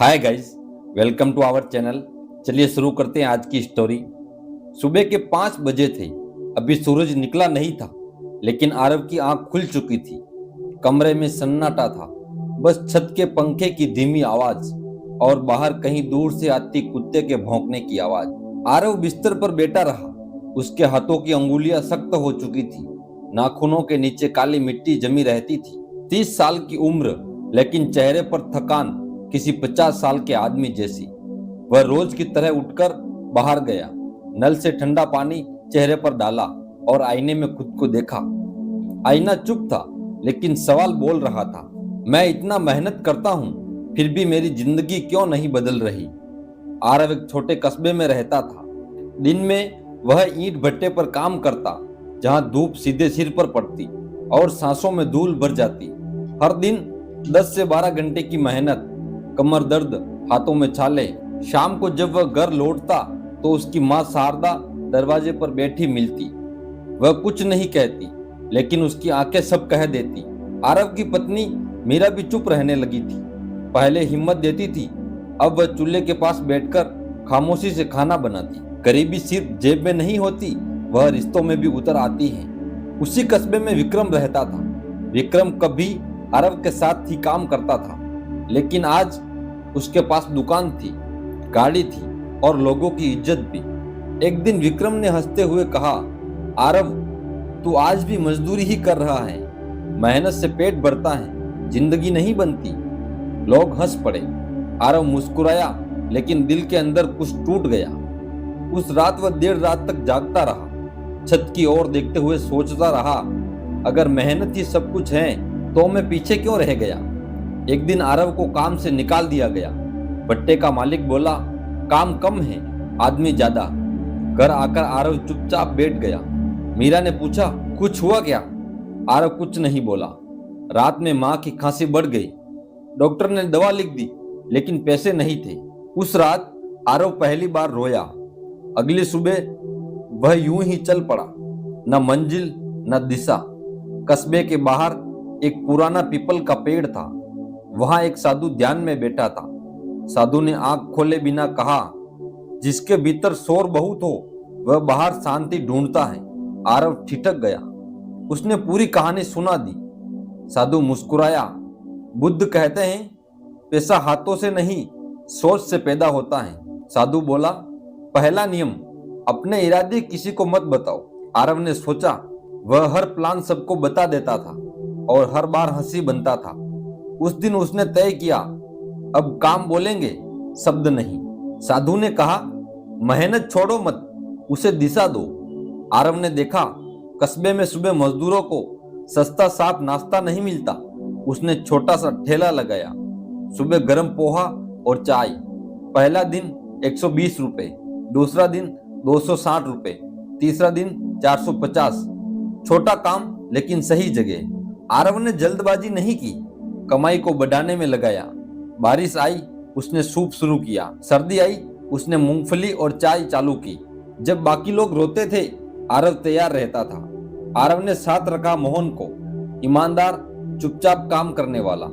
Hi guys, welcome to our channel. चलिए शुरू करते हैं आज की स्टोरी। सुबह के 5 बजे थे। अभी सूरज निकला नहीं था, लेकिन आरव की आंख खुल चुकी थी। कमरे में सन्नाटा था, बस छत के पंखे की धीमी आवाज और बाहर कहीं दूर से आती कुत्ते के भौंकने की आवाज। आरव बिस्तर पर बैठा रहा। उसके हाथों की अंगुलियां सख्त हो चुकी थी, नाखूनों के नीचे काली मिट्टी जमी रहती थी। 30 साल की उम्र, लेकिन चेहरे पर थकान किसी 50 साल के आदमी जैसी। वह रोज की तरह उठकर बाहर गया, नल से ठंडा पानी चेहरे पर डाला और आईने में खुद को देखा। आईना चुप था, लेकिन सवाल बोल रहा था, मैं इतना मेहनत करता हूं, फिर भी मेरी जिंदगी क्यों नहीं बदल रही। आरव एक छोटे कस्बे में रहता था। दिन में वह ईंट भट्टे पर काम करता, जहां धूप सीधे सिर पर पड़ती और सांसों में धूल भर जाती। हर दिन 10 से 12 घंटे की मेहनत, कमर दर्द, हाथों में छाले। शाम को जब वह घर लौटता तो उसकी माँ शारदा दरवाजे पर बैठी मिलती। वह कुछ नहीं कहती, लेकिन उसकी आंखें सब कह देती। आरव की पत्नी मीरा भी चुप रहने लगी थी। पहले हिम्मत देती थी, अब वह चूल्हे के पास बैठकर खामोशी से खाना बनाती। गरीबी सिर्फ जेब में नहीं होती, वह रिश्तों में भी उतर आती है। उसी कस्बे में विक्रम रहता था। विक्रम कभी आरव के साथ ही काम करता था, लेकिन आज उसके पास दुकान थी, गाड़ी थी और लोगों की इज्जत भी। एक दिन विक्रम ने हंसते हुए कहा, आरव, तू आज भी मजदूरी ही कर रहा है। मेहनत से पेट भरता है, जिंदगी नहीं बनती। लोग हंस पड़े। आरव मुस्कुराया, लेकिन दिल के अंदर कुछ टूट गया। उस रात वह देर रात तक जागता रहा, छत की ओर देखते हुए सोचता रहा, अगर मेहनत ही सब कुछ है तो मैं पीछे क्यों रह गया। एक दिन आरव को काम से निकाल दिया गया। भट्टे का मालिक बोला, काम कम है, आदमी ज्यादा। घर आकर आरव चुपचाप बैठ गया। मीरा ने पूछा, कुछ हुआ क्या? आरव कुछ नहीं बोला। रात में माँ की खांसी बढ़ गई। डॉक्टर ने दवा लिख दी, लेकिन पैसे नहीं थे। उस रात आरव पहली बार रोया। अगली सुबह वह यूं ही चल पड़ा, न मंजिल न दिशा। कस्बे के बाहर एक पुराना पीपल का पेड़ था। वहां एक साधु ध्यान में बैठा था। साधु ने आंख खोले बिना कहा, जिसके भीतर शोर बहुत हो वह बाहर शांति ढूंढता है। आरव ठिठक गया। उसने पूरी कहानी सुना दी। साधु मुस्कुराया, बुद्ध कहते हैं, पैसा हाथों से नहीं, सोच से पैदा होता है। साधु बोला, पहला नियम, अपने इरादे किसी को मत बताओ। आरव ने सोचा, वह हर प्लान सबको बता देता था और हर बार हंसी बनता था। उस दिन उसने तय किया, अब काम बोलेंगे, शब्द नहीं। साधु ने कहा, मेहनत छोड़ो मत, उसे दिशा दो। आरव ने देखा, कस्बे में सुबह मजदूरों को सस्ता साफ नाश्ता नहीं मिलता। उसने छोटा सा ठेला लगाया। सुबह गर्म पोहा और चाय। पहला दिन 120 रुपए, दूसरा दिन 260 रुपए, तीसरा दिन 450। छोटा काम लेकिन सही जगह। आरव ने जल्दबाजी नहीं की, कमाई को बढ़ाने में लगाया। बारिश आई, उसने सूप शुरू किया। सर्दी आई, उसने मूंगफली और चाय चालू की। जब बाकी लोग रोते थे, आरव तैयार रहता था। आरव ने साथ रखा मोहन को, ईमानदार, चुपचाप काम करने वाला।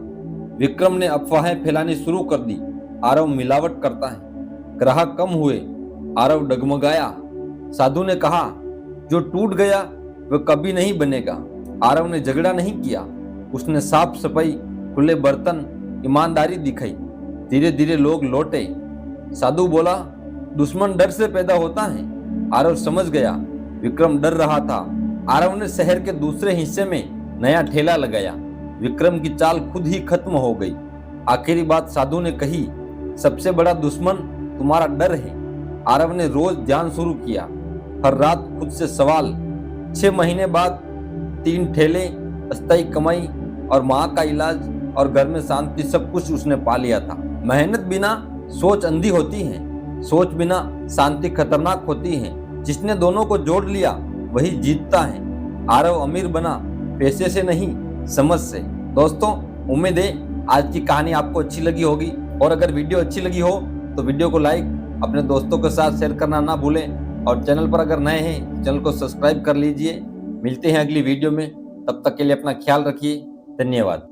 विक्रम ने अफवाहें फैलानी शुरू कर दी, आरव मिलावट करता है। ग्राहक कम हुए, आरव डगमगाया। साधु ने कहा, जो टूट गया वह कभी नहीं बनेगा। आरव ने झगड़ा नहीं किया। उसने साफ सफाई, खुले बर्तन, ईमानदारी दिखाई। धीरे धीरे लोग लौटे। साधु बोला, दुश्मन डर से पैदा होता है। आरव समझ गया, विक्रम डर रहा था। आरव ने शहर के दूसरे हिस्से में नया ठेला लगाया। विक्रम की चाल खुद ही खत्म हो गई। आखिरी बात साधु ने कही, सबसे बड़ा दुश्मन तुम्हारा डर है। आरव ने रोज ध्यान शुरू किया, हर रात खुद से सवाल। 6 महीने बाद 3 ठेले, अस्थायी कमाई और माँ का इलाज और घर में शांति, सब कुछ उसने पा लिया था। मेहनत बिना सोच अंधी होती है, सोच बिना शांति खतरनाक होती है। जिसने दोनों को जोड़ लिया वही जीतता है। आरव अमीर बना पैसे से नहीं, समझ से। दोस्तों, उम्मीद है आज की कहानी आपको अच्छी लगी होगी, और अगर वीडियो अच्छी लगी हो तो वीडियो को लाइक, अपने दोस्तों के साथ शेयर करना ना भूलें, और चैनल पर अगर नए हैं चैनल को सब्सक्राइब कर लीजिए। मिलते हैं अगली वीडियो में, तब तक के लिए अपना ख्याल रखिए। धन्यवाद।